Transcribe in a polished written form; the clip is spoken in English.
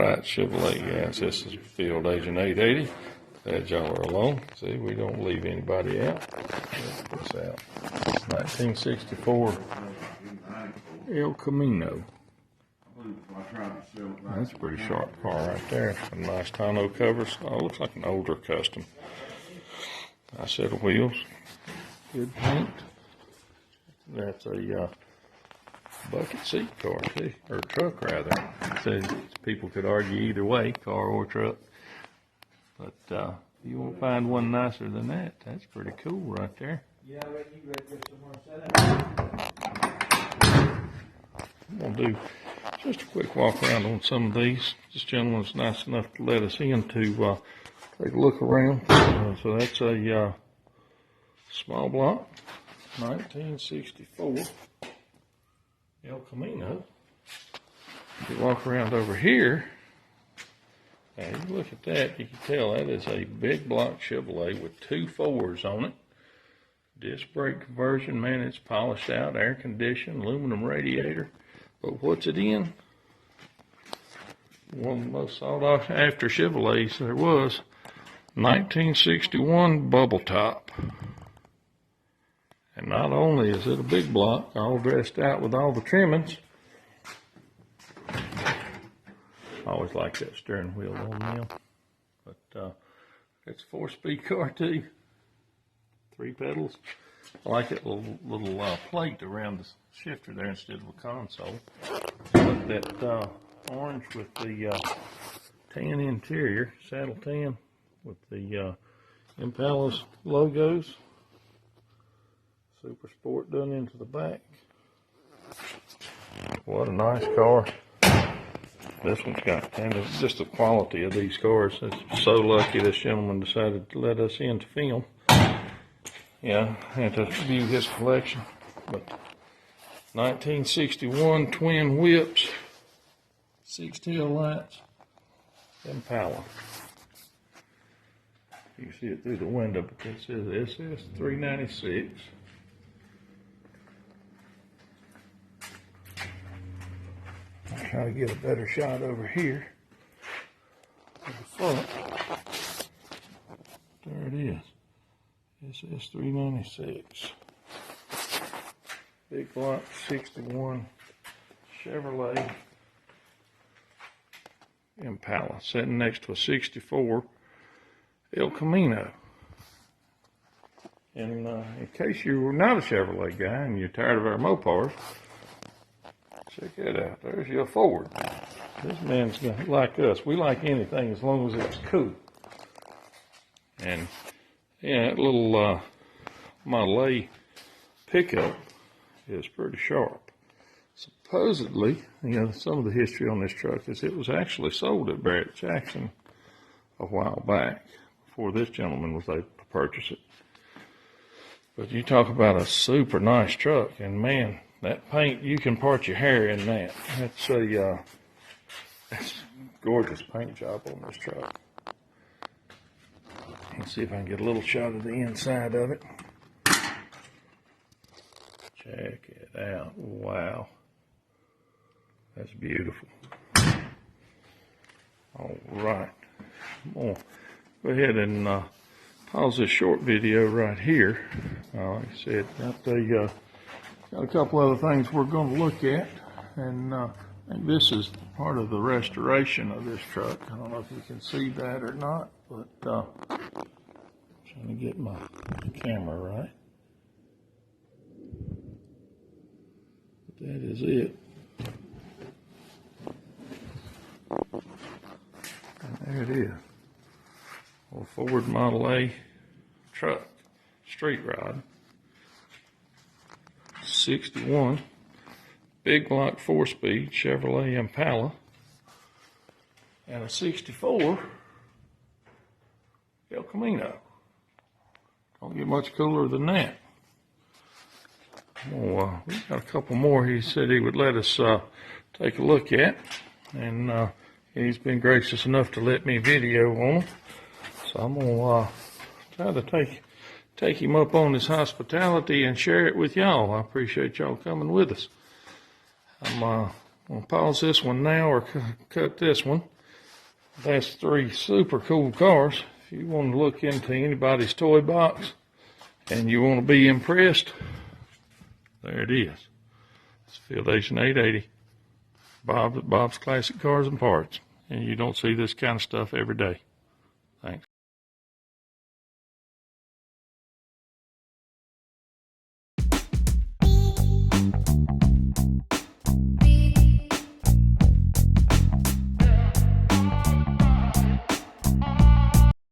right, Chevrolet gas. This is Field Agent 880. Glad y'all are along. See, we don't leave anybody out. Let's put this out. 1964 El Camino. That's a pretty sharp car right there. Some nice tonneau covers. Oh, looks like an older custom. Nice set of wheels. Good paint. That's a bucket seat car, see, or truck rather. So people could argue either way, car or truck. But you won't find one nicer than that. That's pretty cool right there. Yeah, I reckon you better get somewhere set up. I'm gonna do just a quick walk around on some of these. This gentleman was nice enough to let us in to take a look around. So that's a small block, 1964 El Camino. If you walk around over here, and you look at that, you can tell that is a big block Chevrolet with 2 4s on it. Disc brake conversion, man, it's polished out, air conditioned, aluminum radiator. But what's it in? One of the most sought after Chevrolets there was. 1961 bubble top. And not only is it a big block, all dressed out with all the trimmings. I always like that steering wheel on them. But it's a 4-speed car too. 3 pedals. I like that little plate around the shifter there instead of a console. But that orange with the tan interior, saddle tan with the Impala's logos. Super Sport done into the back. What a nice car. This one's got, and just the quality of these cars. It's so lucky this gentleman decided to let us in to film. Yeah, and to view his collection. But 1961 twin whips, 6 tail lights, Impala. You can see it through the window, but it says SS 396. I'll try to get a better shot over here of the front. There it is. SS 396. Big block 61 Chevrolet Impala sitting next to a 64 El Camino. And in case you're not a Chevrolet guy and you're tired of our Mopars, check that out. There's your Ford. This man's like us. We like anything as long as it's cool. And yeah, that little Model A pickup is pretty sharp. Supposedly, you know, some of the history on this truck is it was actually sold at Barrett Jackson a while back before this gentleman was able to purchase it. But you talk about a super nice truck, and man, that paint, you can part your hair in that. That's a that's gorgeous paint job on this truck. Let's see if I can get a little shot of the inside of it. Check it out. Wow. That's beautiful. All right. I'm going to go ahead and pause this short video right here. Like I said, got a couple other things we're going to look at. And I think this is part of the restoration of this truck. I don't know if you can see that or not, but trying to get my camera right. But that is it. And there it is. A Ford Model A truck, street rod. 61. Big block 4-speed Chevrolet Impala. And a 64 El Camino. Don't get much cooler than that. Well, we've got a couple more he said he would let us take a look at. And he's been gracious enough to let me video on them. So I'm going to try to take him up on his hospitality and share it with y'all. I appreciate y'all coming with us. I'm going to pause this one now or cut this one. That's 3 super cool cars. If you want to look into anybody's toy box and you want to be impressed, there it is. It's Foundation 880. Bob's Classic Cars and Parts. And you don't see this kind of stuff every day.